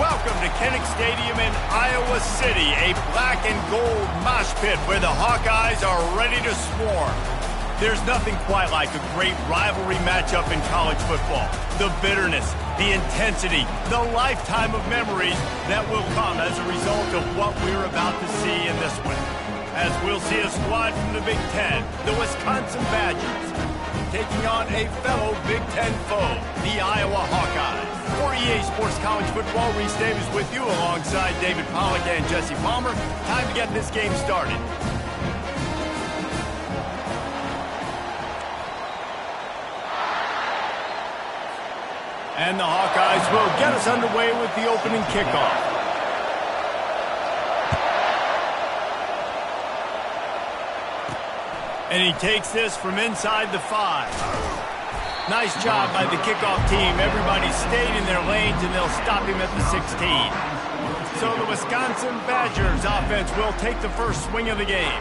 Welcome to Kinnick Stadium in Iowa City, a black and gold mosh pit where the Hawkeyes are ready to swarm. There's nothing quite like a great rivalry matchup in college football. The bitterness, the intensity, the lifetime of memories that will come as a result of what we're about to see in this one. As we'll see a squad from the Big Ten, the Wisconsin Badgers, taking on a fellow Big Ten foe, the Iowa Hawkeyes. For EA Sports College Football, Reese Davis with you alongside David Pollack and Jesse Palmer. Time to get this game started. And the Hawkeyes will get us underway with the opening kickoff. And he takes this from inside the 5. Nice job by the kickoff team. Everybody stayed in their lanes, and they'll stop him at the 16. So the Wisconsin Badgers offense will take the first swing of the game.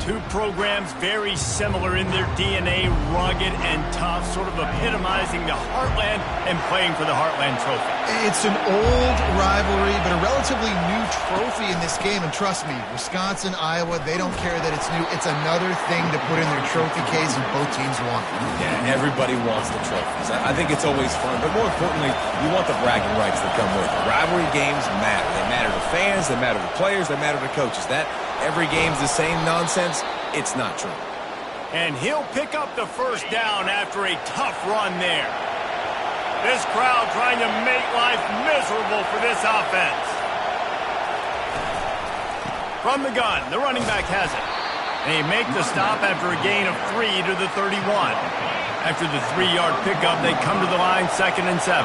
Two programs very similar in their DNA, rugged and tough, sort of epitomizing the Heartland and playing for the Heartland Trophy. It's an old rivalry, but a relatively new trophy in this game. And trust me, Wisconsin, Iowa, they don't care that it's new. It's another thing to put in their trophy case, and both teams want it. Yeah, everybody wants the trophies. I think it's always fun, but more importantly, you want the bragging rights that come with it. Rivalry games matter. They matter to fans, they matter to players, they matter to coaches. That every game's the same nonsense, it's not true. And he'll pick up the first down after a tough run there. This crowd trying to make life miserable for this offense. From the gun, the running back has it. They make the stop after a gain of 3 to the 31. After the 3-yard pickup, they come to the line 2nd and 7.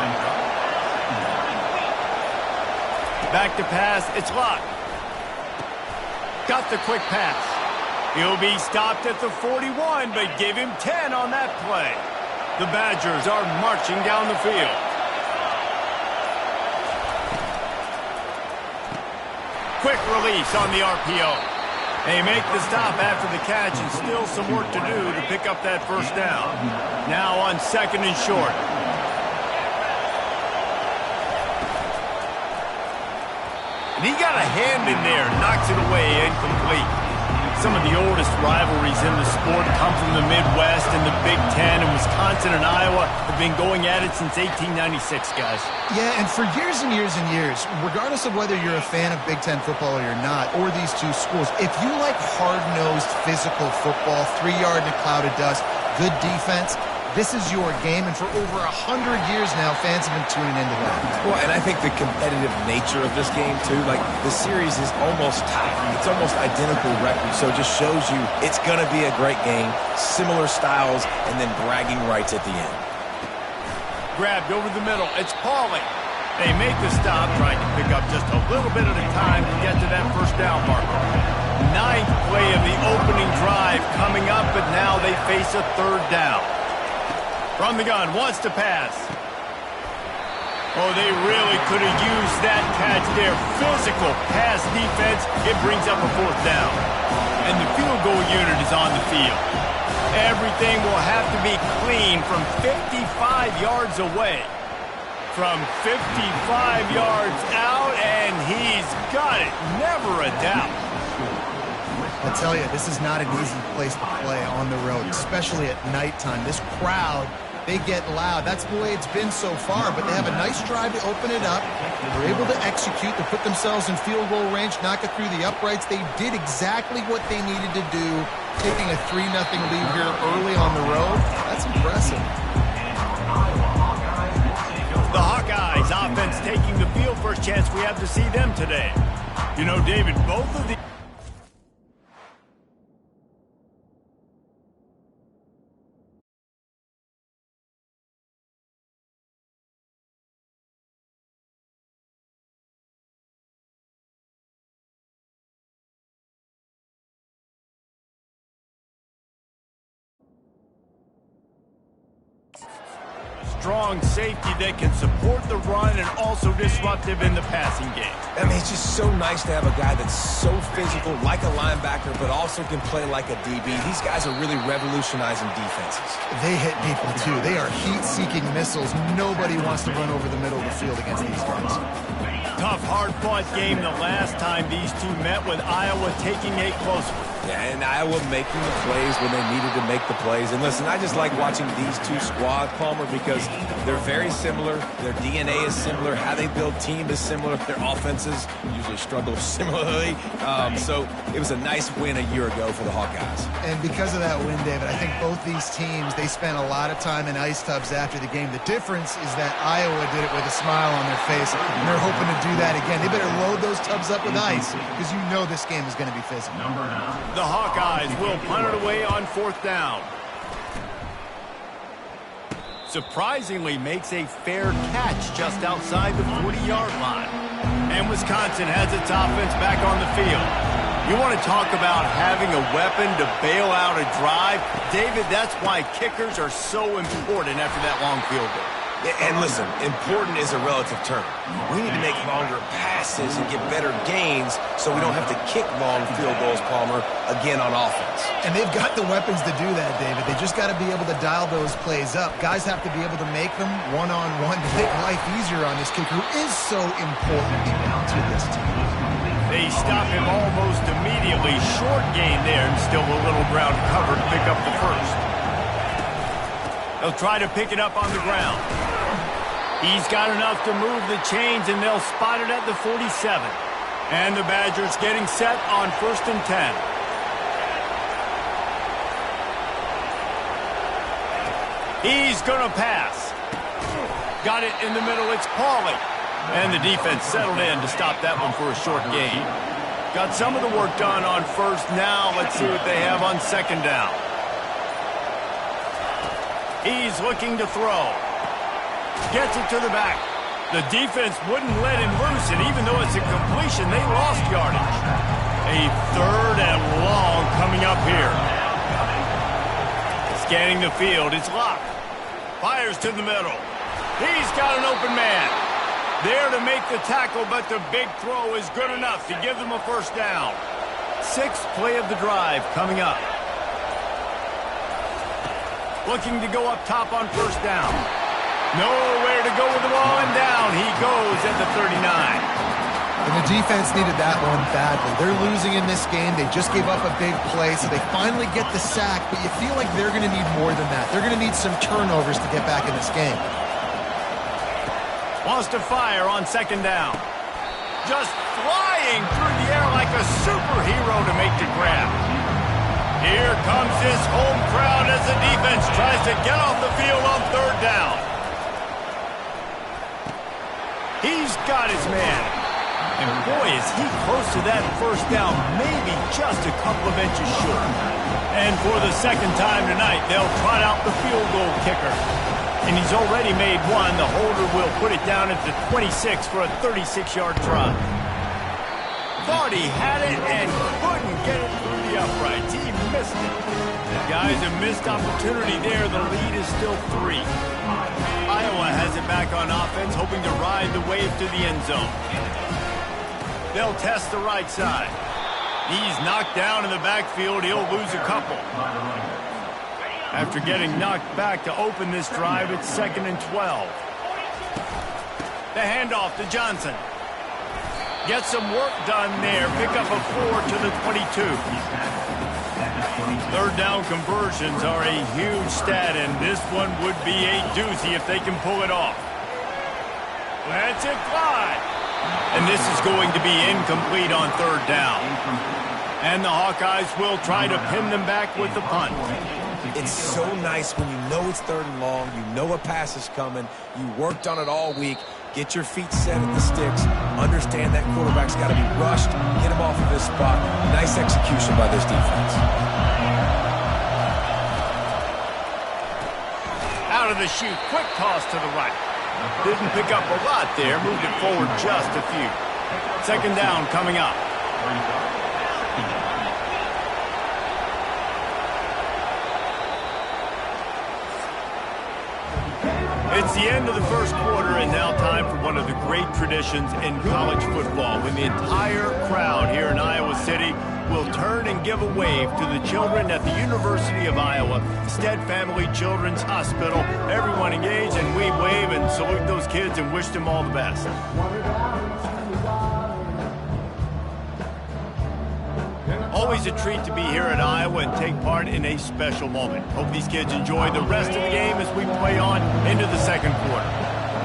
Back to pass, it's Locke. Got the quick pass. He'll be stopped at the 41, but give him 10 on that play. The Badgers are marching down the field. Quick release on the RPO. They make the stop after the catch, and still some work to do to pick up that first down. Now on 2nd and short. And he got a hand in there, knocks it away, incomplete. Some of the oldest rivalries in the sport come from the Midwest, and the Big Ten, and Wisconsin and Iowa have been going at it since 1896, guys. Yeah, and for years and years and years, regardless of whether you're a fan of Big Ten football or you're not, or these two schools, if you like hard-nosed physical football, 3-yard in a cloud of dust, good defense, this is your game, and for over 100 years now, fans have been tuning into that. Well, and I think the competitive nature of this game, too, like the series is almost tied. It's almost identical records, so it just shows you it's going to be a great game, similar styles, and then bragging rights at the end. Grabbed over the middle. It's Pauling. They make the stop, trying to pick up just a little bit at a time to get to that first down marker. 9th play of the opening drive coming up, but now they face a 3rd down. From the gun, wants to pass. Oh, they really could have used that catch there. Physical pass defense. It brings up a 4th down. And the field goal unit is on the field. Everything will have to be clean from 55 yards away. From 55 yards out, and he's got it. Never a doubt. I tell you, this is not an easy place to play on the road, especially at nighttime. This crowd, they get loud. That's the way it's been so far, but they have a nice drive to open it up. They're able to execute, to put themselves in field goal range, knock it through the uprights. They did exactly what they needed to do, taking a 3-0 lead here early on the road. That's impressive. The Hawkeyes offense taking the field. First chance we have to see them today. You know, David, both of the strong safety that can support the run and also disruptive in the passing game. I mean, it's just so nice to have a guy that's so physical, like a linebacker, but also can play like a DB. These guys are really revolutionizing defenses. They hit people, too. They are heat-seeking missiles. Nobody wants to run over the middle of the field against these guys. Tough, hard-fought game the last time these two met, with Iowa taking a close one. Yeah, and Iowa making the plays when they needed to make the plays. And listen, I just like watching these two squads, Palmer, because they're very similar. Their DNA is similar. How they build team is similar. Their offenses usually struggle similarly. So it was a nice win a year ago for the Hawkeyes. And because of that win, David, I think both these teams, they spent a lot of time in ice tubs after the game. The difference is that Iowa did it with a smile on their face, and they're hoping to do that again. They better load those tubs up with ice, because you know this game is going to be physical. The Hawkeyes will punt it away on 4th down. Surprisingly makes a fair catch just outside the 40-yard line. And Wisconsin has its offense back on the field. You want to talk about having a weapon to bail out a drive? David, that's why kickers are so important after that long field goal. And listen, important is a relative term. We need to make longer passes and get better gains so we don't have to kick long field goals, Palmer, again on offense. And they've got the weapons to do that, David. They just got to be able to dial those plays up. Guys have to be able to make them one-on-one to make life easier on this kicker, who is so important to this team. They stop him almost immediately. Short gain there, and still a little ground cover to pick up the first. They'll try to pick it up on the ground. He's got enough to move the chains, and they'll spot it at the 47. And the Badgers getting set on 1st and 10. He's going to pass. Got it in the middle. It's Pauly. And the defense settled in to stop that one for a short gain. Got some of the work done on 1st. Now let's see what they have on 2nd down. He's looking to throw. Gets it to the back. The defense wouldn't let him loose, and even though it's a completion, they lost yardage. A 3rd and long coming up here. Scanning the field, it's Locke. Fires to the middle. He's got an open man. There to make the tackle, but the big throw is good enough to give them a 1st down. 6th play of the drive coming up. Looking to go up top on 1st down. Nowhere to go with the ball, and down he goes at the 39. And the defense needed that one badly. They're losing in this game. They just gave up a big play, so they finally get the sack, but you feel like they're going to need more than that. They're going to need some turnovers to get back in this game. Wants to fire on 2nd down. Just flying through the air like a superhero to make the grab. Here comes this home crowd as the defense tries to get off the field on 3rd down. He's got his man. And boy, is he close to that 1st down, maybe just a couple of inches short. And for the 2nd time tonight, they'll trot out the field goal kicker. And he's already made one. The holder will put it down at the 26 for a 36-yard try. Thought he had it and couldn't get it through the uprights. He missed it. Guys, a missed opportunity there. The lead is still 3. Iowa has it back on offense, hoping to ride the wave to the end zone. They'll test the right side. He's knocked down in the backfield. He'll lose a couple. After getting knocked back to open this drive, it's 2nd and 12. The handoff to Johnson. Get some work done there. Pick up a 4 to the 22. 3rd down conversions are a huge stat, and this one would be a doozy if they can pull it off. Let's it fly. And this is going to be incomplete on 3rd down. And the Hawkeyes will try to pin them back with the punt. It's so nice when you know it's 3rd and long, you know a pass is coming, you worked on it all week, get your feet set at the sticks, understand that quarterback's got to be rushed, get him off of his spot. Nice execution by this defense. Out of the chute, quick toss to the right. Didn't pick up a lot there, moved it forward just a few. 2nd down coming up. It's the end of the first quarter, and now time for one of the great traditions in college football, when the entire crowd here in Iowa City will turn and give a wave to the children at the University of Iowa, Stead Family Children's Hospital. Everyone engaged, and we wave and salute those kids and wish them all the best. Always a treat to be here at Iowa and take part in a special moment. Hope these kids enjoy the rest of the game as we play on into the second quarter.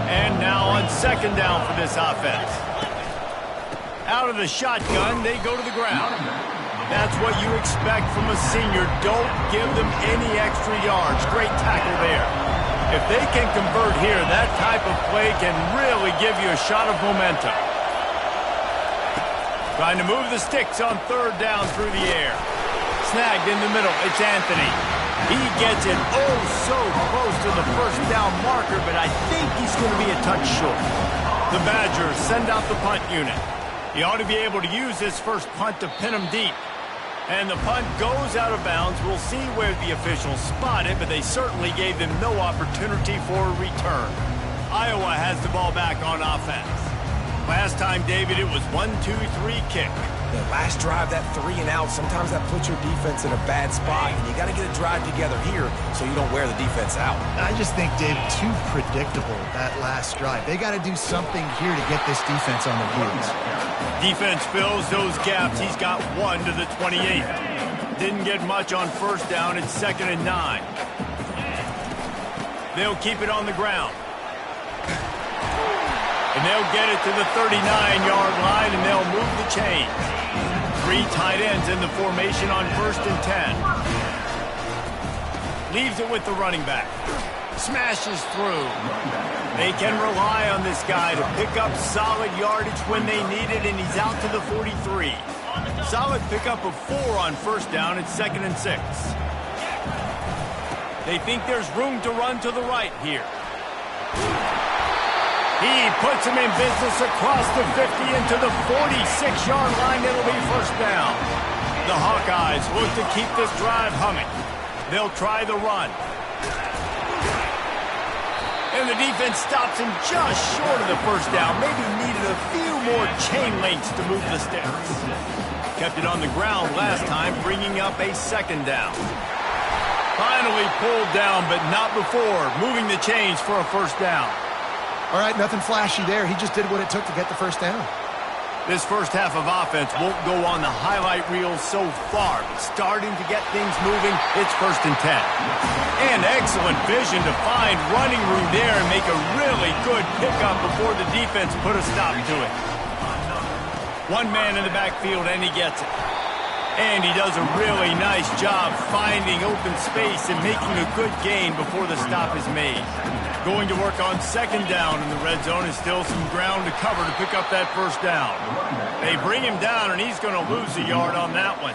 And now on second down for this offense. Out of the shotgun, they go to the ground. That's what you expect from a senior. Don't give them any extra yards. Great tackle there. If they can convert here, that type of play can really give you a shot of momentum. Trying to move the sticks on third down through the air. Snagged in the middle. It's Anthony. He gets it oh so close to the first down marker, but I think he's going to be a touch short. The Badgers send out the punt unit. He ought to be able to use this first punt to pin him deep. And the punt goes out of bounds. We'll see where the officials spot it, but they certainly gave them no opportunity for a return. Iowa has the ball back on offense. Last time, David, it was 1-2-3 kick. The last drive, that 3 and out, sometimes that puts your defense in a bad spot, and you got to get a drive together here so you don't wear the defense out. I just think, David, too predictable, that last drive. They got to do something here to get this defense on their heels. Defense fills those gaps. He's got 1 to the 28. Didn't get much on first down. It's 2nd and 9. They'll keep it on the ground. And they'll get it to the 39-yard line, and they'll move the chains. 3 tight ends in the formation on 1st and 10. Leaves it with the running back. Smashes through. They can rely on this guy to pick up solid yardage when they need it, and he's out to the 43. Solid pickup of 4 on first down. It's 2nd and 6. They think there's room to run to the right here. He puts him in business across the 50 into the 46-yard line. It'll be first down. The Hawkeyes look to keep this drive humming. They'll try the run. And the defense stops him just short of the first down. Maybe needed a few more chain links to move the sticks. Kept it on the ground last time, bringing up a 2nd down. Finally pulled down, but not before moving the chains for a first down. All right, nothing flashy there. He just did what it took to get the first down. This first half of offense won't go on the highlight reel so far, but starting to get things moving, it's 1st and 10. And excellent vision to find running room there and make a really good pickup before the defense put a stop to it. One man in the backfield, and he gets it. And he does a really nice job finding open space and making a good gain before the stop is made. Going to work on 2nd down in the red zone, and still some ground to cover to pick up that first down. They bring him down, and he's going to lose a yard on that one.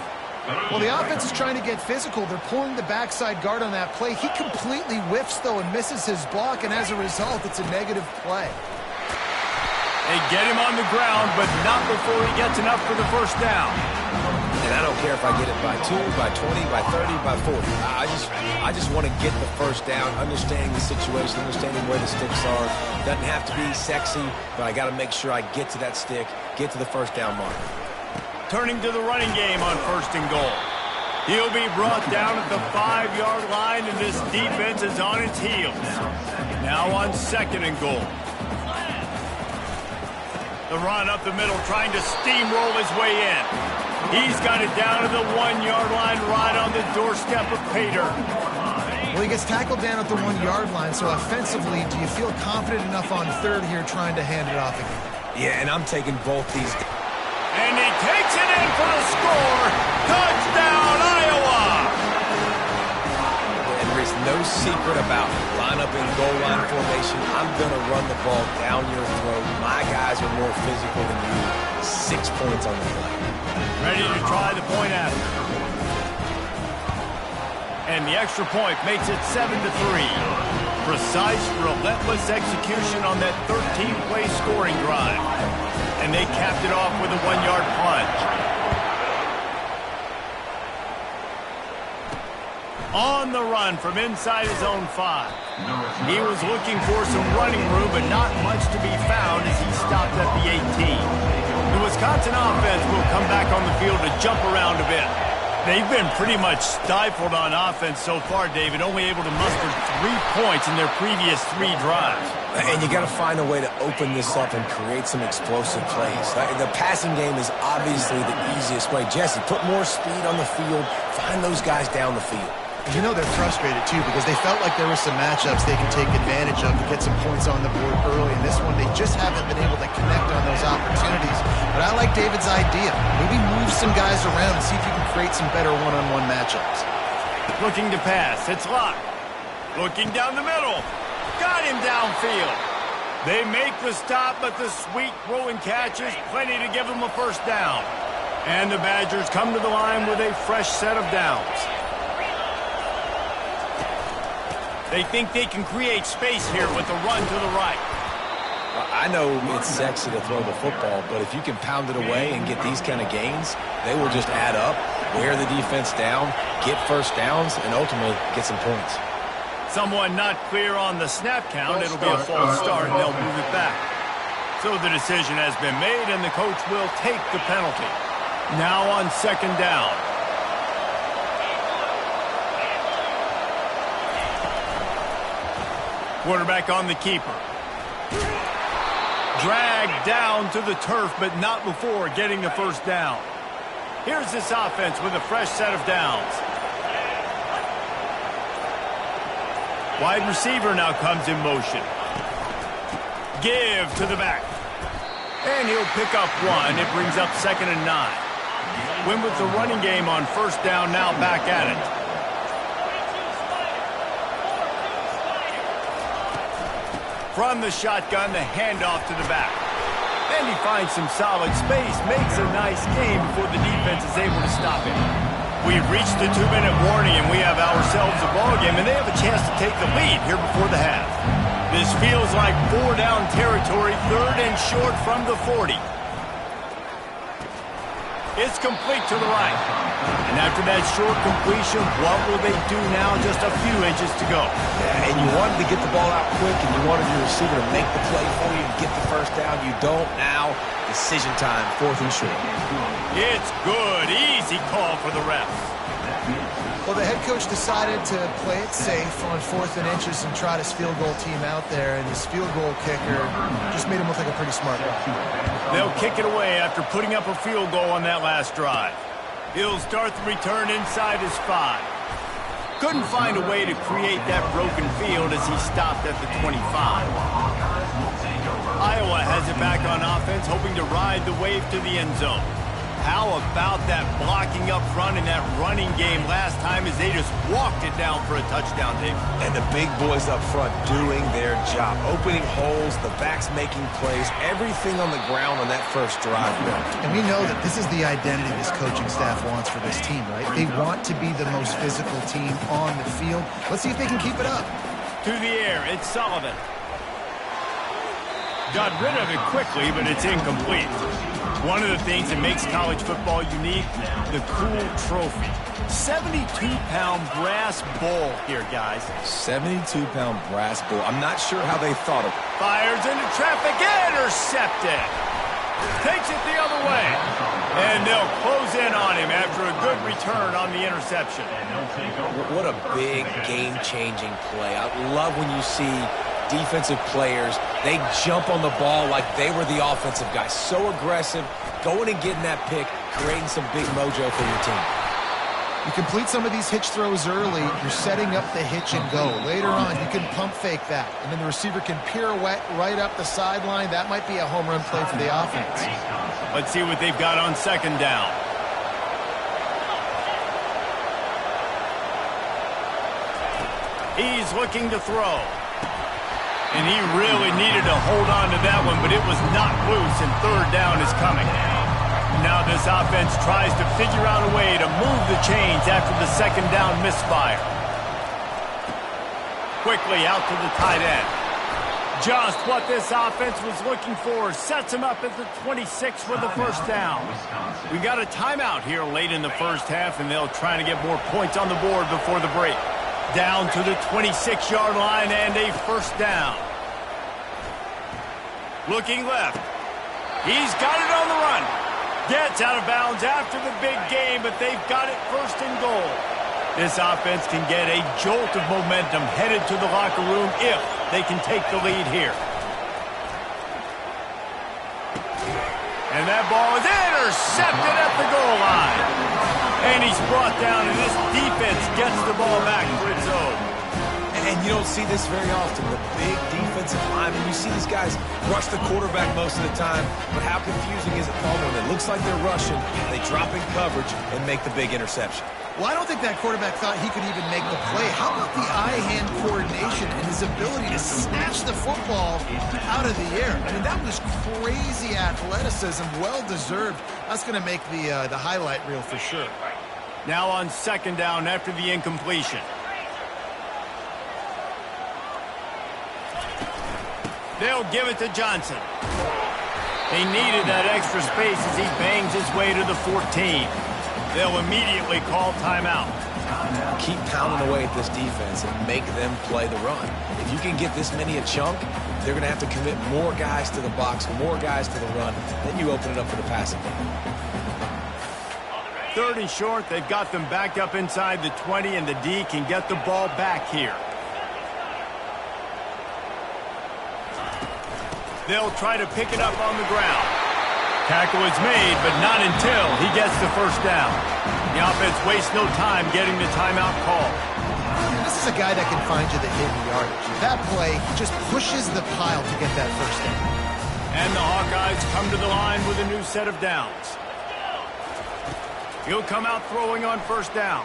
Well, the offense is trying to get physical. They're pulling the backside guard on that play. He completely whiffs, though, and misses his block, and as a result, it's a negative play. They get him on the ground, but not before he gets enough for the first down. And I don't care if I get it by 2, by 20, by 30, by 40. I just want to get the first down, understanding the situation, understanding where the sticks are. Doesn't have to be sexy, but I got to make sure I get to that stick, get to the first down mark. Turning to the running game on 1st and goal. He'll be brought down at the 5-yard line, and this defense is on its heels. Now on 2nd and goal. The run up the middle, trying to steamroll his way in. He's got it down to the 1-yard line, right on the doorstep of Pater. Well, he gets tackled down at the 1-yard line, so offensively, do you feel confident enough on 3rd here trying to hand it off again? Yeah, and I'm taking both these. And he takes it in for the score. Touchdown, Iowa! And there's no secret about it. Line up in goal line formation. I'm going to run the ball down your throat. My guys are more physical than you. 6 points on the play. Ready to try the point after. And the extra point makes it 7-3. Precise, relentless execution on that 13-play scoring drive. And they capped it off with a 1-yard plunge. On the run from inside his own 5. He was looking for some running room, but not much to be found as he stopped at the 18. The Wisconsin offense will come back on the field to jump around a bit. They've been pretty much stifled on offense so far, David, only able to muster 3 points in their previous 3 drives. And you got to find a way to open this up and create some explosive plays. The passing game is obviously the easiest way. Jesse, put more speed on the field. Find those guys down the field. You know they're frustrated, too, because they felt like there were some matchups they could take advantage of to get some points on the board early. In this one, they just haven't been able to connect on those opportunities. But I like David's idea. Maybe move some guys around and see if you can create some better one-on-one matchups. Looking to pass. It's Locke. Looking down the middle. Got him downfield. They make the stop, but the sweet throwing catch is plenty to give them a first down. And the Badgers come to the line with a fresh set of downs. They think they can create space here with a run to the right. I know it's sexy to throw the football, but if you can pound it away and get these kind of gains, they will just add up, wear the defense down, get first downs, and ultimately get some points. Someone not clear on the snap count. It'll be a false start, and they'll move it back. So the decision has been made, and the coach will take the penalty. Now on second down. Quarterback on the keeper. Dragged down to the turf, but not before getting the first down. Here's this offense with a fresh set of downs. Wide receiver now comes in motion. Give to the back. And he'll pick up 1. It brings up 2nd and 9. Win with the running game on first down, now back at it. From the shotgun, the handoff to the back. And he finds some solid space, makes a nice game before the defense is able to stop him. We've reached the 2-minute warning, and we have ourselves a ball game, and they have a chance to take the lead here before the half. This feels like 4-down territory, 3rd and short from the 40. It's complete to the right. And after that short completion, what will they do now? Just a few inches to go. Yeah, and you wanted to get the ball out quick, and you wanted your receiver to make the play for you and get the first down. You don't now. Decision time, 4th and short. It's good. Easy call for the refs. Well, the head coach decided to play it safe on 4th and inches and trot his field goal team out there, and his field goal kicker just made him look like a pretty smart guy. They'll kick it away after putting up a field goal on that last drive. He'll start the return inside his 5. Couldn't find a way to create that broken field as he stopped at the 25. Iowa has it back on offense, hoping to ride the wave to the end zone. How about that blocking up front in that running game last time as they just walked it down for a touchdown, Dave? And the big boys up front doing their job. Opening holes, the backs making plays, everything on the ground on that first drive. And we know that this is the identity this coaching staff wants for this team, right? They want to be the most physical team on the field. Let's see if they can keep it up. To the air, it's Sullivan. Got rid of it quickly, but it's incomplete. One of the things that makes college football unique, the cool trophy. 72-pound brass bowl here, guys. 72-pound brass bowl. I'm not sure how they thought of it. Fires into traffic, intercepted. Takes it the other way. And they'll close in on him after a good return on the interception. What a big game-changing play. I love when you see defensive players, they jump on the ball like they were the offensive guys. So aggressive, going and getting that pick, creating some big mojo for your team. You complete some of these hitch throws early, you're setting up the hitch and go. Later on, you can pump fake that, and then the receiver can pirouette right up the sideline. That might be a home run play for the offense. Let's see what they've got on second down. He's looking to throw. And he really needed to hold on to that one, but it was not loose, and third down is coming. Now this offense tries to figure out a way to move the chains after the second down misfire. Quickly out to the tight end. Just what this offense was looking for. Sets him up at the 26 for the first down. We got a timeout here late in the first half, and they'll try to get more points on the board before the break. Down to the 26-yard line and a first down. Looking left. He's got it on the run. Gets out of bounds after the big game, but they've got it first and goal. This offense can get a jolt of momentum headed to the locker room if they can take the lead here. And that ball is intercepted at the goal line. And he's brought down, and this defense gets the ball back for its own. And you don't see this very often, the big defensive linemen. You see these guys rush the quarterback most of the time, but how confusing is it, Paul, when it looks like they're rushing, they drop in coverage and make the big interception? Well, I don't think that quarterback thought he could even make the play. How about the eye-hand coordination and his ability to snatch the football out of the air? I mean, that was crazy athleticism, well-deserved. That's going to make the highlight reel for sure. Now on second down after the incompletion. They'll give it to Johnson. They needed that extra space as he bangs his way to the 14. They'll immediately call timeout. Keep pounding away at this defense and make them play the run. If you can get this many a chunk, they're going to have to commit more guys to the box, more guys to the run. Then you open it up for the passing game. Third and short, they've got them backed up inside the 20, and the D can get the ball back here. They'll try to pick it up on the ground. Tackle is made, but not until he gets the first down. The offense wastes no time getting the timeout call. This is a guy that can find you the hidden yardage. That play just pushes the pile to get that first down. And the Hawkeyes come to the line with a new set of downs. He'll come out throwing on first down.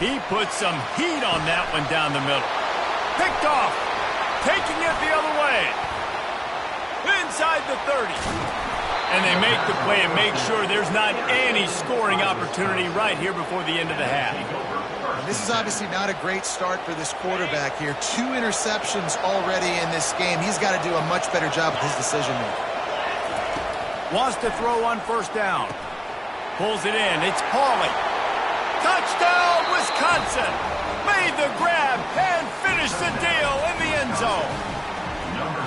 He puts some heat on that one down the middle. Picked off. Taking it the other way. Inside the 30. And they make the play and make sure there's not any scoring opportunity right here before the end of the half. And this is obviously not a great start for this quarterback here. 2 interceptions already in this game. He's got to do a much better job with his decision-making. Wants to throw on first down. Pulls it in. It's Pauly. Touchdown, Wisconsin! Made the grab and finished the deal in the end zone.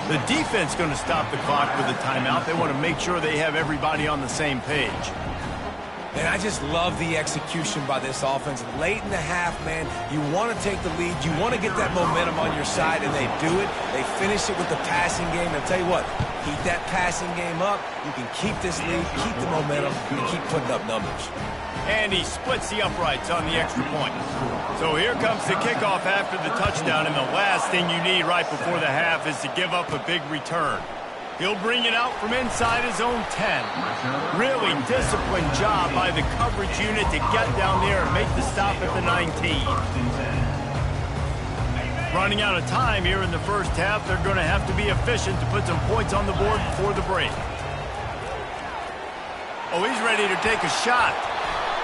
The defense going to stop the clock with a timeout. They want to make sure they have everybody on the same page. And I just love the execution by this offense. Late in the half, man, you want to take the lead. You want to get that momentum on your side, and they do it. They finish it with the passing game. And I'll tell you what, keep that passing game up. You can keep this lead, keep the momentum, and keep putting up numbers. And he splits the uprights on the extra point. So here comes the kickoff after the touchdown, and the last thing you need right before the half is to give up a big return. He'll bring it out from inside his own 10. Really disciplined job by the coverage unit to get down there and make the stop at the 19. Running out of time here in the first half, they're going to have to be efficient to put some points on the board before the break. Oh, he's ready to take a shot.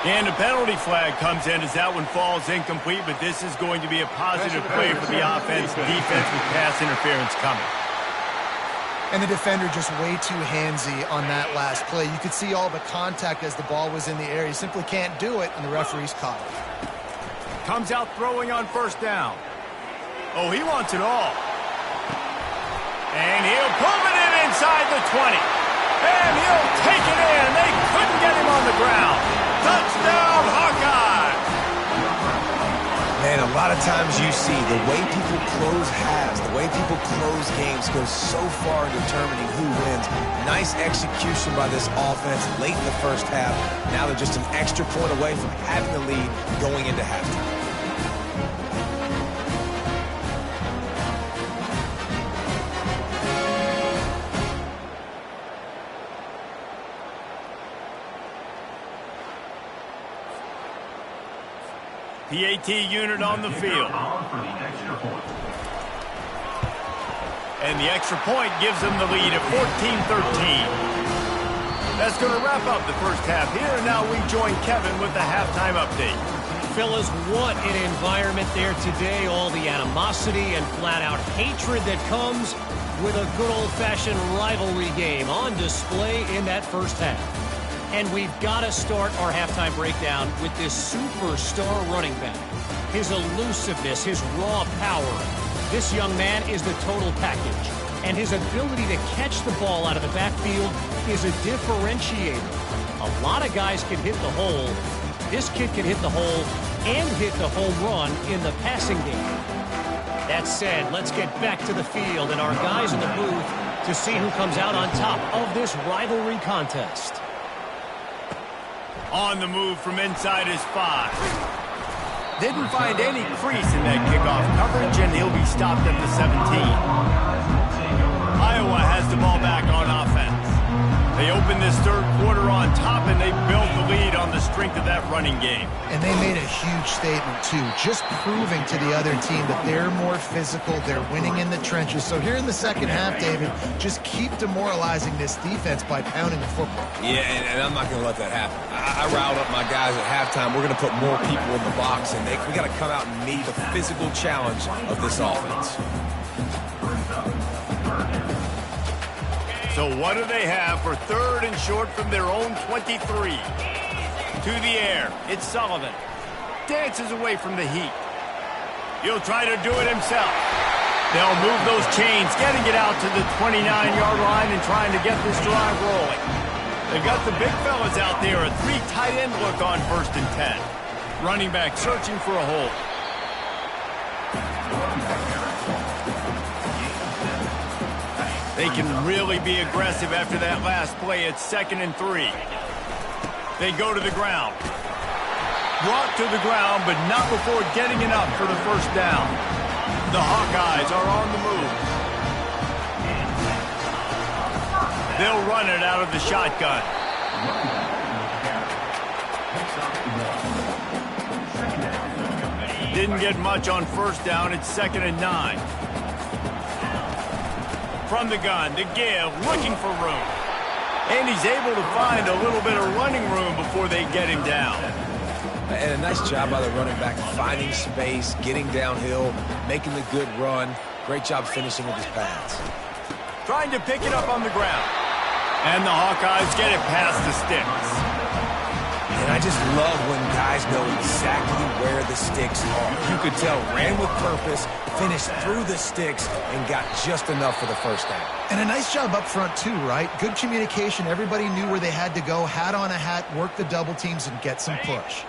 And a penalty flag comes in as that one falls incomplete, but this is going to be a positive play for the offense. Defense with pass interference coming. And the defender just way too handsy on that last play. You could see all the contact as the ball was in the air. He simply can't do it, and the referee's caught it. Comes out throwing on first down. Oh, he wants it all. And he'll pull it in inside the 20. And he'll take it in. They couldn't get him on the ground. Touchdown, Hawkeye! Man, a lot of times you see the way people close halves, the way people close games goes so far in determining who wins. Nice execution by this offense late in the first half. Now they're just an extra point away from having the lead going into halftime. PAT unit on the field. And the extra point gives them the lead at 14-13. That's going to wrap up the first half here, and now we join Kevin with the halftime update. fellas, what an environment there today. All the animosity and flat-out hatred that comes with a good old-fashioned rivalry game on display in that first half. And we've got to start our halftime breakdown with this superstar running back. His elusiveness, his raw power. This young man is the total package. And his ability to catch the ball out of the backfield is a differentiator. A lot of guys can hit the hole. This kid can hit the hole and hit the home run in the passing game. That said, let's get back to the field and our guys in the booth to see who comes out on top of this rivalry contest. On the move from inside his 5. Didn't find any crease in that kickoff coverage, and he'll be stopped at the 17. Iowa has the ball back on offense. They open this third quarter on top, and they built the lead on the strength of that running game. And they made a huge statement, too, just proving to the other team that they're more physical, they're winning in the trenches. So here in the second half, David, just keep demoralizing this defense by pounding the football. Yeah, and I'm not going to let that happen. I riled up my guys at halftime. We're going to put more people in the box, and we got to come out and meet the physical challenge of this offense. So what do they have for third and short from their own 23? To the air. It's Sullivan. Dances away from the heat. He'll try to do it himself. They'll move those chains, getting it out to the 29-yard line and trying to get this drive rolling. They've got the big fellas out there, a 3 tight end look on 1st and 10. Running back searching for a hole. They can really be aggressive after that last play. It's 2nd and 3. They go to the ground. Brought to the ground, but not before getting enough for the first down. The Hawkeyes are on the move. They'll run it out of the shotgun. Didn't get much on first down. It's 2nd and 9. From the gun to give, looking for room. And he's able to find a little bit of running room before they get him down. And a nice job by the running back, finding space, getting downhill, making the good run. Great job finishing with his pads. Trying to pick it up on the ground. And the Hawkeyes get it past the sticks. And I just love when guys know exactly where the sticks are. You could tell, ran with purpose, finished through the sticks, and got just enough for the first down. And a nice job up front, too, right? Good communication. Everybody knew where they had to go, hat on a hat, work the double teams, and get some push.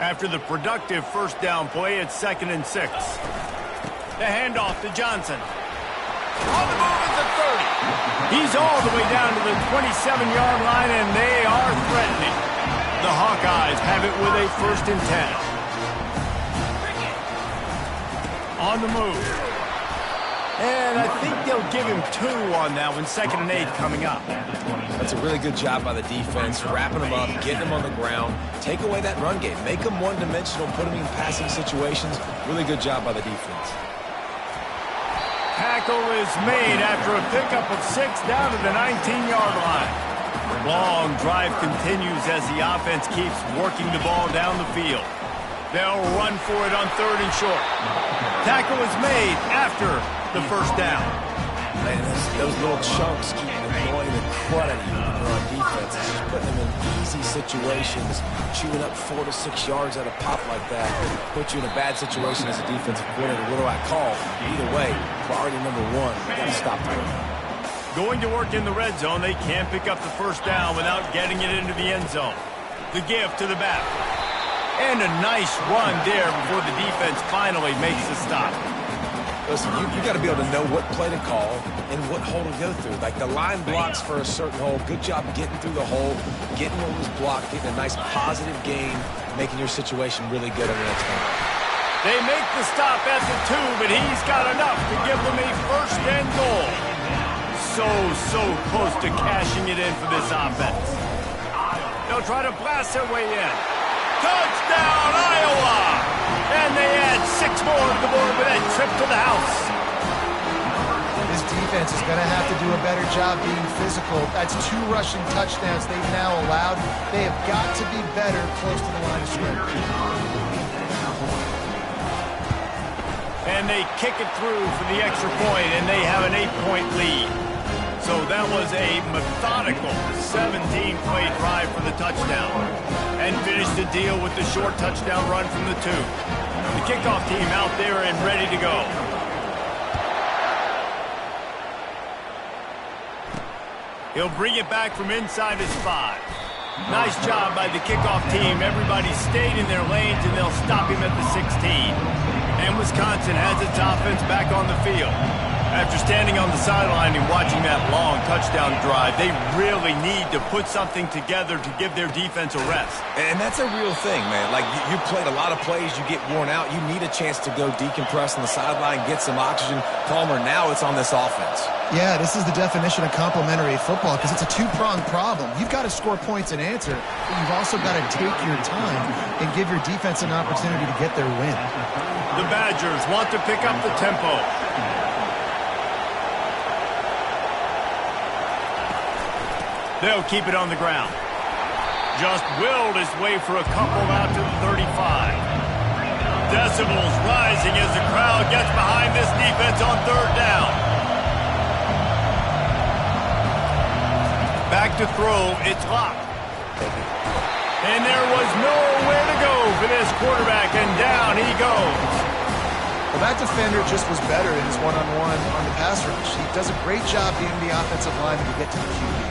After the productive first down play, it's 2nd and 6. The handoff to Johnson. On the move is the 30. He's all the way down to the 27-yard line, and they are threatening. The Hawkeyes have it with a 1st and 10. On the move. And I think they'll give him 2 on that one. 2nd and 8 coming up. That's a really good job by the defense, wrapping them up, getting them on the ground, take away that run game, make them one-dimensional, put them in passing situations. Really good job by the defense. Tackle is made after a pickup of 6 down to the 19-yard line. Long drive continues as the offense keeps working the ball down the field. They'll run for it on 3rd and short. Tackle is made after the first down. Man, those little chunks keep annoying the crud out of you when you're on defense. It's just putting them in easy situations, chewing up 4 to 6 yards at a pop like that. Put you in a bad situation as a defensive coordinator. What do I call? Either way, priority number 1, you got to stop the run. Going to work in the red zone, they can't pick up the first down without getting it into the end zone. The give to the back. And a nice run there before the defense finally makes the stop. Listen, you got to be able to know what play to call and what hole to go through. Like the line blocks for a certain hole. Good job getting through the hole, getting what was blocked, getting a nice positive gain, making your situation really good on the next one. They make the stop at the 2, but he's got enough to give them a 1st and goal. So close to cashing it in for this offense. They'll try to blast their way in. Touchdown, Iowa! And they add 6 more to the board with that trip to the house. This defense is going to have to do a better job being physical. That's 2 rushing touchdowns they've now allowed. They have got to be better close to the line of scrimmage. and they kick it through for the extra point, and they have an 8-point lead. So that was a methodical 17-play drive for the touchdown. And finished the deal with the short touchdown run from the 2. The kickoff team out there and ready to go. He'll bring it back from inside his 5. Nice job by the kickoff team. Everybody stayed in their lanes, and they'll stop him at the 16. And Wisconsin has its offense back on the field. After standing on the sideline and watching that long touchdown drive, they really need to put something together to give their defense a rest. And that's a real thing, man. Like, you played a lot of plays, you get worn out, you need a chance to go decompress on the sideline, get some oxygen. Palmer, now it's on this offense. Yeah, this is the definition of complementary football because it's a two-pronged problem. You've got to score points and answer, but you've also got to take your time and give your defense an opportunity to get their win. The Badgers want to pick up the tempo. They'll keep it on the ground. Just willed his way for a couple out to the 35. Decibels rising as the crowd gets behind this defense on 3rd down. Back to throw, it's locked. And there was nowhere to go for this quarterback, and down he goes. Well, that defender just was better in his one-on-one on the pass rush. He does a great job being the offensive lineman to get to the QB.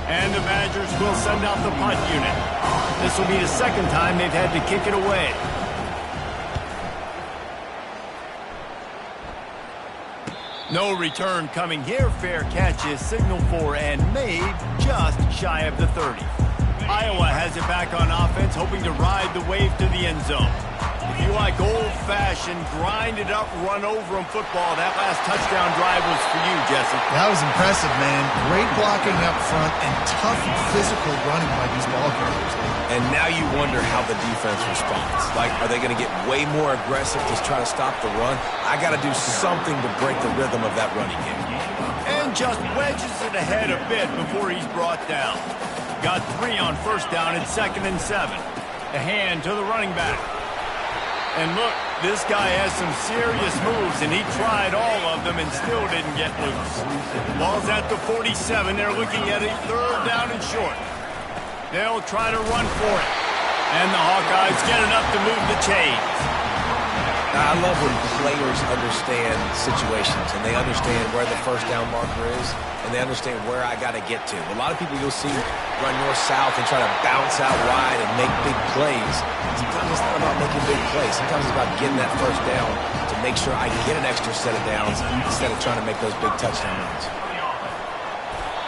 And the Badgers will send out the punt unit. This will be the second time they've had to kick it away. No return coming here. Fair catch is signaled for and made just shy of the 30. Iowa has it back on offense, hoping to ride the wave to the end zone. If you like old-fashioned, grind-it-up, run-over-'em football, that last touchdown drive was for you, Jesse. That was impressive, man. Great blocking up front and tough physical running by these ball carriers. And now you wonder how the defense responds. Like, are they going to get way more aggressive to try to stop the run? I got to do something to break the rhythm of that running game. And just wedges it ahead a bit before he's brought down. Got 3 on 1st down and 2nd and 7. A hand to the running back. And look, this guy has some serious moves, and he tried all of them and still didn't get loose. Ball's at the 47. They're looking at a 3rd down and short. They'll try to run for it. And the Hawkeyes get enough to move the chains. I love when players understand situations, and they understand where the 1st down marker is, and they understand where I got to get to. A lot of people you'll see run north-south and try to bounce out wide and make big plays. Sometimes it's not about making big plays. Sometimes it's about getting that 1st down to make sure I get an extra set of downs instead of trying to make those big touchdown runs.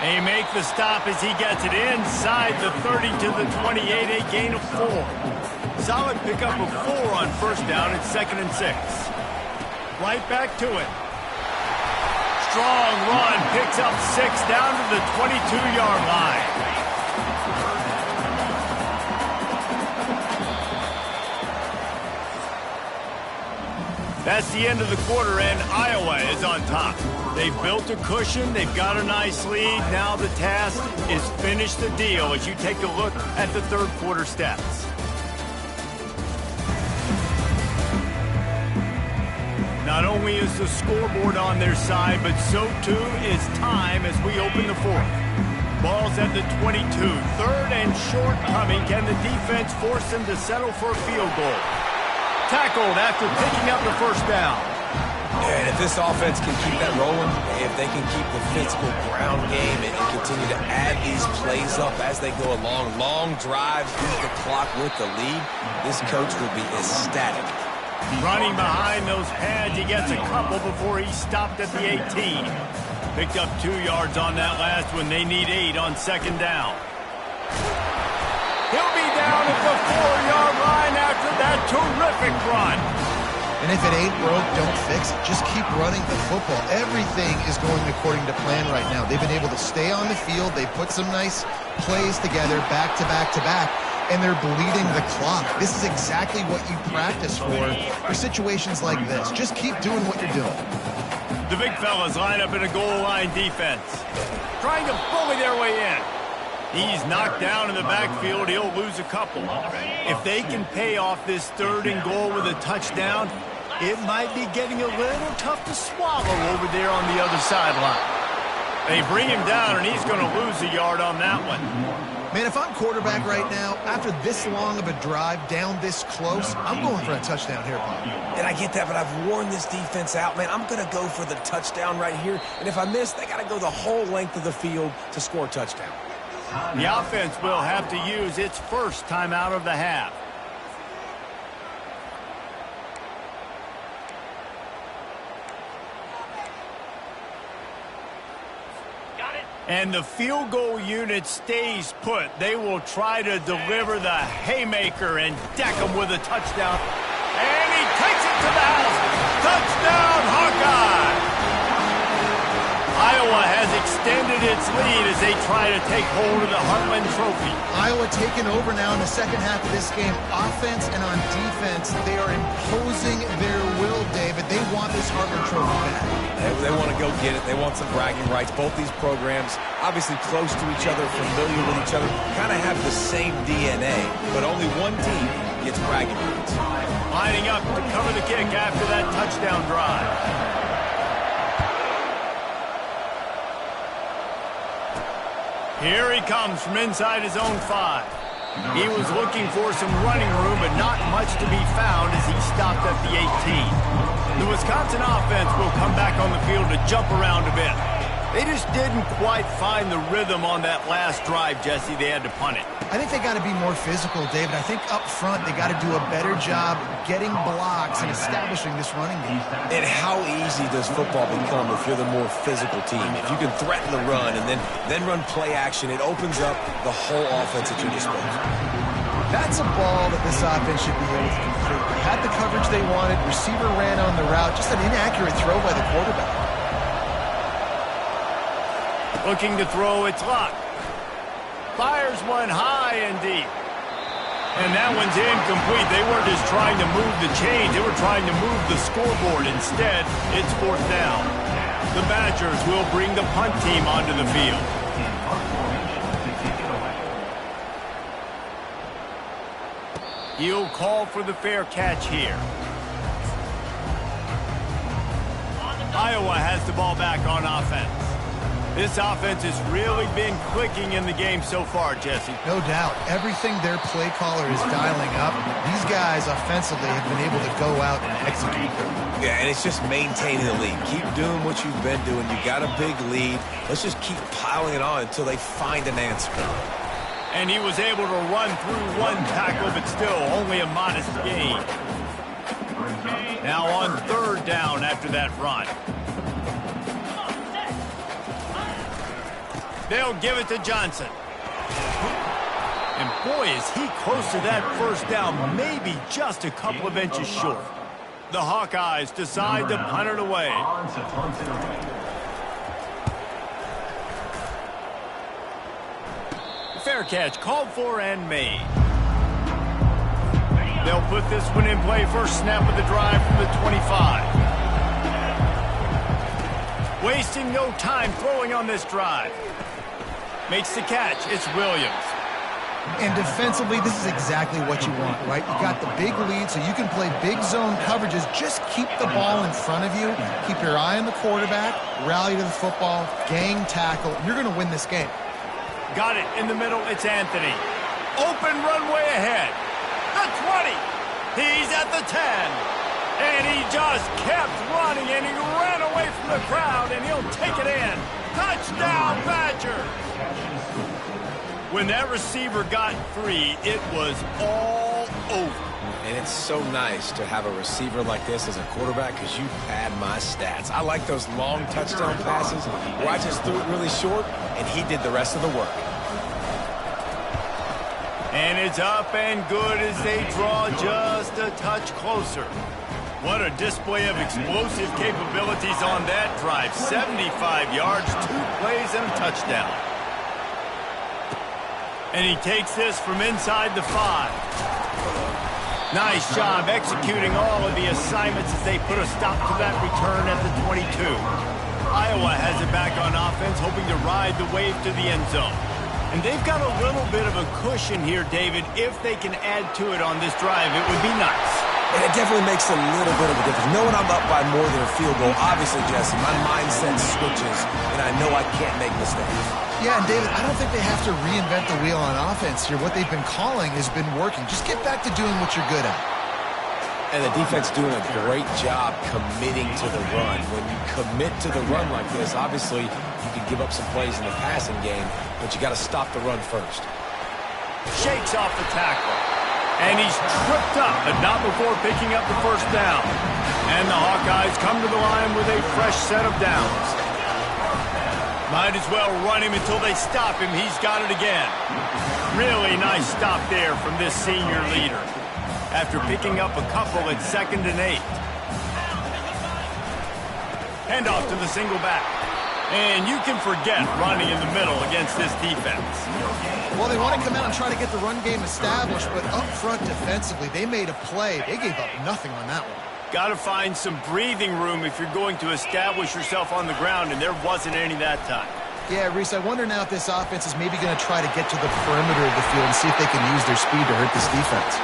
They make the stop as he gets it inside the 30 to the 28, a gain of 4. Solid pickup of 4 on 1st down and 2nd and 6. Right back to it. Strong run, picks up 6 down to the 22-yard line. That's the end of the quarter, and Iowa is on top. They've built a cushion. They've got a nice lead. Now the task is finish the deal as you take a look at the 3rd quarter stats. Not only is the scoreboard on their side, but so too is time as we open the 4th. Ball's at the 22. 3rd and short coming. Can the defense force them to settle for a field goal? Tackled after picking up the 1st down. And if this offense can keep that rolling, if they can keep the physical ground game and continue to add these plays up as they go along, long drives, use the clock with the lead, this coach will be ecstatic. Running behind those pads, he gets a couple before he stopped at the 18. Picked up 2 yards on that last one. They need 8 on 2nd down. He'll be down at the 4-yard line after that terrific run. And if it ain't broke, don't fix it. Just keep running the football. Everything is going according to plan right now. They've been able to stay on the field. They've put some nice plays together back to back to back, and they're bleeding the clock. This is exactly what you practice for situations like this. Just keep doing what you're doing. The big fellas line up in a goal line defense, trying to bully their way in. He's knocked down in the backfield. He'll lose a couple. If they can pay off this 3rd and goal with a touchdown, it might be getting a little tough to swallow over there on the other sideline. They bring him down, and he's going to lose a yard on that one. Man, if I'm quarterback right now, after this long of a drive down this close, I'm going for a touchdown here, Bob. And I get that, but I've worn this defense out, man. I'm going to go for the touchdown right here. And if I miss, they got to go the whole length of the field to score a touchdown. The offense will have to use its first timeout of the half. And the field goal unit stays put. They will try to deliver the haymaker and deck them with a touchdown. And he takes it to the house. Touchdown, Hawkeye! Iowa has extended its lead as they try to take hold of the Heartland Trophy. Iowa taking over now in the second half of this game. Offense and on defense, they are imposing their will, David. They want this Heartland Trophy back. They want to go get it. They want some bragging rights. Both these programs, obviously close to each other, familiar with each other, kind of have the same DNA, but only one team gets bragging rights. Lining up to cover the kick after that touchdown drive. Here he comes from inside his own 5. He was looking for some running room, but not much to be found as he stopped at the 18. The Wisconsin offense will come back on the field to jump around a bit. They just didn't quite find the rhythm on that last drive, Jesse. They had to punt it. I think they got to be more physical, David. I think up front they got to do a better job getting blocks and establishing this running game. And how easy does football become if you're the more physical team? If you can threaten the run and then run play action, it opens up the whole offense at your disposal. That's a ball that this offense should be able to complete. They had the coverage they wanted. Receiver ran on the route. Just an inaccurate throw by the quarterback. Looking to throw, it's Luck. Fires one high and deep. And that one's incomplete. They weren't just trying to move the chains. They were trying to move the scoreboard. Instead, it's 4th down. The Badgers will bring the punt team onto the field. He'll call for the fair catch here. Iowa has the ball back on offense. This offense has really been clicking in the game so far, Jesse. No doubt. Everything their play caller is dialing up. These guys offensively have been able to go out and execute. Yeah, and it's just maintaining the lead. Keep doing what you've been doing. You got a big lead. Let's just keep piling it on until they find an answer. And he was able to run through one tackle, but still only a modest gain. Now on 3rd down after that run. They'll give it to Johnson. And boy, is he close to that 1st down, maybe just a couple of inches short. The Hawkeyes decide to punt it away. Fair catch called for and made. They'll put this one in play. First snap of the drive from the 25. Wasting no time throwing on this drive. Makes the catch. It's Williams. And defensively, this is exactly what you want, right? You got the big lead, so you can play big zone coverages. Just keep the ball in front of you. Keep your eye on the quarterback. Rally to the football. Gang tackle. You're going to win this game. Got it in the middle. It's Anthony. Open runway ahead. The 20. He's at the 10. And he just kept running, and he ran away from the crowd, and he'll take it in. Touchdown, Badger! When that receiver got free, it was all over. And it's so nice to have a receiver like this as a quarterback because you pad my stats. I like those long touchdown passes where I just threw it really short, and he did the rest of the work. And it's up and good as they draw just a touch closer. What a display of explosive capabilities on that drive. 75 yards, 2 plays, and a touchdown. And he takes this from inside the 5. Nice job executing all of the assignments as they put a stop to that return at the 22. Iowa has it back on offense, hoping to ride the wave to the end zone. And they've got a little bit of a cushion here, David. If they can add to it on this drive, it would be nice. And it definitely makes a little bit of a difference. Knowing I'm up by more than a field goal, obviously, Jesse, my mindset switches, and I know I can't make mistakes. Yeah, and David, I don't think they have to reinvent the wheel on offense here. What they've been calling has been working. Just get back to doing what you're good at. And the defense doing a great job committing to the run. When you commit to the run like this, obviously, you can give up some plays in the passing game, but you got to stop the run first. Shakes off the tackle. And he's tripped up, but not before picking up the first down. And the Hawkeyes come to the line with a fresh set of downs. Might as well run him until they stop him. He's got it again. Really nice stop there from this senior leader. After picking up a couple at 2nd and 8. Handoff to the single back. And you can forget running in the middle against this defense. Well, they want to come out and try to get the run game established, but up front defensively, they made a play. They gave up nothing on that one. Got to find some breathing room if you're going to establish yourself on the ground, and there wasn't any that time. Yeah, Reese, I wonder now if this offense is maybe going to try to get to the perimeter of the field and see if they can use their speed to hurt this defense.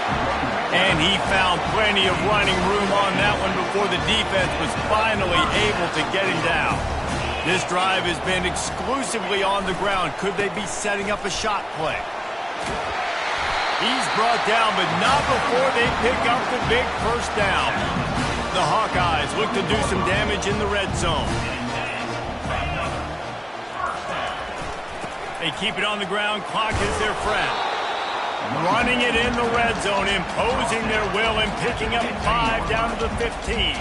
And he found plenty of running room on that one before the defense was finally able to get him down. This drive has been exclusively on the ground. Could they be setting up a shot play? He's brought down, but not before they pick up the big first down. The Hawkeyes look to do some damage in the red zone. They keep it on the ground. Clock is their friend. Running it in the red zone, imposing their will and picking up 5 down to the 15.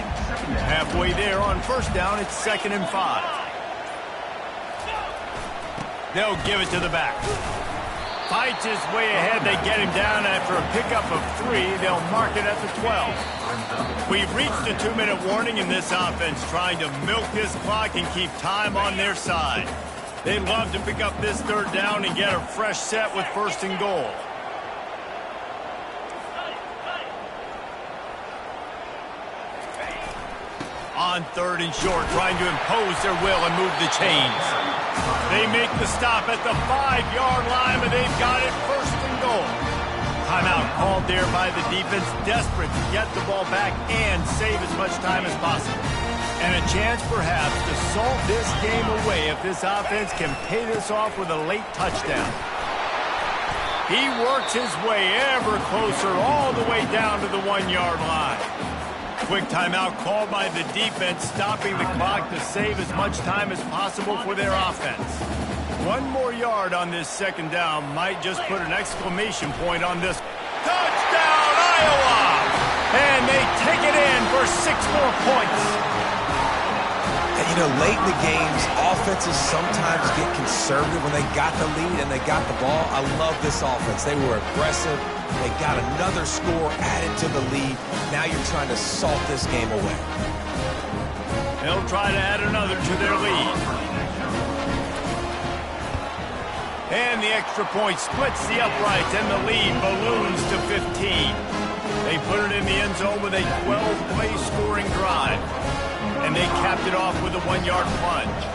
Halfway there on first down, it's 2nd and 5. They'll give it to the back. Fights his way ahead. They get him down after a pickup of 3. They'll mark it at the 12. We've reached a 2-minute warning in this offense, trying to milk this clock and keep time on their side. They'd love to pick up this 3rd down and get a fresh set with 1st and goal. On 3rd and short, trying to impose their will and move the chains. They make the stop at the 5-yard line, but they've got it 1st and goal. Timeout called there by the defense, desperate to get the ball back and save as much time as possible. And a chance perhaps to salt this game away if this offense can pay this off with a late touchdown. He works his way ever closer all the way down to the 1-yard line. Quick timeout called by the defense, stopping the clock to save as much time as possible for their offense. 1 more yard on this 2nd down might just put an exclamation point on this. Touchdown, Iowa! And they take it in for 6 more points. And, you know, late in the games, offenses sometimes get conservative when they got the lead and they got the ball. I love this offense. They were aggressive. They got another score added to the lead. Now you're trying to salt this game away. They'll try to add another to their lead. And the extra point splits the uprights, and the lead balloons to 15. They put it in the end zone with a 12-play scoring drive. And they capped it off with a 1-yard plunge.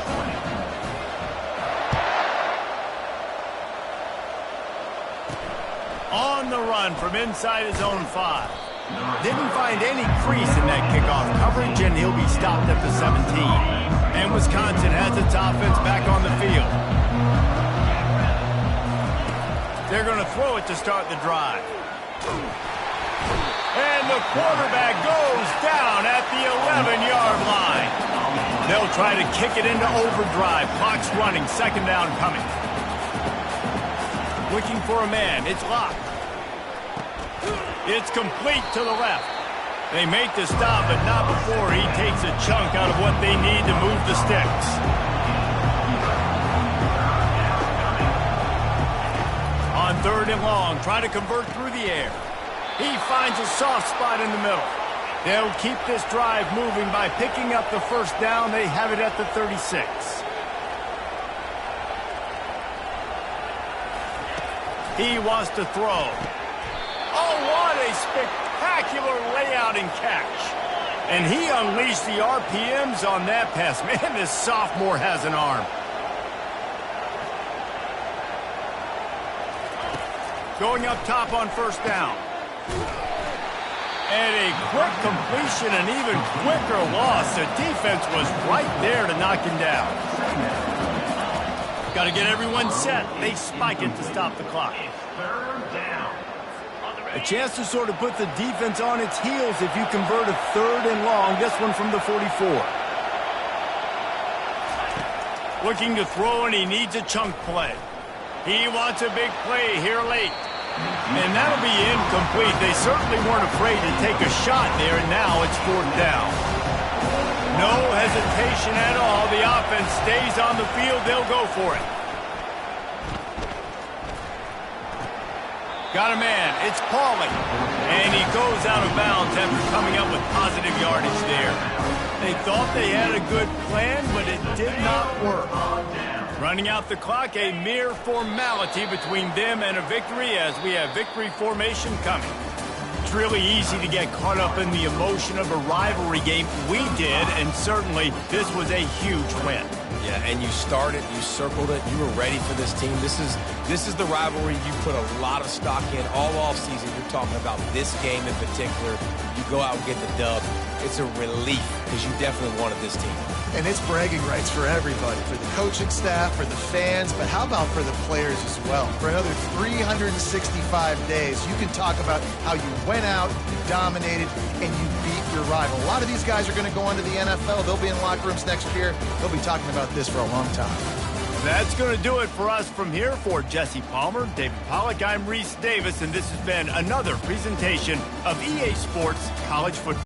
On the run from inside his own 5. Didn't find any crease in that kickoff coverage, and he'll be stopped at the 17. And Wisconsin has its offense back on the field. They're going to throw it to start the drive. And the quarterback goes down at the 11-yard line. They'll try to kick it into overdrive. Clock's running. 2nd down coming. Looking for a man. It's locked. It's complete to the left. They make the stop, but not before he takes a chunk out of what they need to move the sticks. On 3rd and long, try to convert through the air. He finds a soft spot in the middle. They'll keep this drive moving by picking up the 1st down. They have it at the 36. He wants to throw. Oh, what a spectacular layout and catch. And he unleashed the RPMs on that pass. Man, this sophomore has an arm. Going up top on first down. And a quick completion, an even quicker loss. The defense was right there to knock him down. Got to get everyone set. They spike it to stop the clock. A chance to sort of put the defense on its heels if you convert a 3rd and long. This one from the 44. Looking to throw, and he needs a chunk play. He wants a big play here late. And that'll be incomplete. They certainly weren't afraid to take a shot there, and now it's 4th down. No hesitation at all. The offense stays on the field. They'll go for it. Got a man. It's Pauly. And he goes out of bounds after coming up with positive yardage there. They thought they had a good plan, but it did not work. Running out the clock, a mere formality between them and a victory as we have victory formation coming. It's really easy to get caught up in the emotion of a rivalry game. We did, and certainly this was a huge win. Yeah, and you started, you circled it, you were ready for this team. This is the rivalry you put a lot of stock in all offseason. You're talking about this game in particular. You go out and get the dub. It's a relief because you definitely wanted this team. And it's bragging rights for everybody, for the coaching staff, for the fans, but how about for the players as well? For another 365 days, you can talk about how you went out, you dominated, and you beat your rival. A lot of these guys are going to go on to the NFL. They'll be in locker rooms next year. They'll be talking about this for a long time. That's going to do it for us from here. For Jesse Palmer, David Pollack, I'm Reese Davis, and this has been another presentation of EA Sports College Football.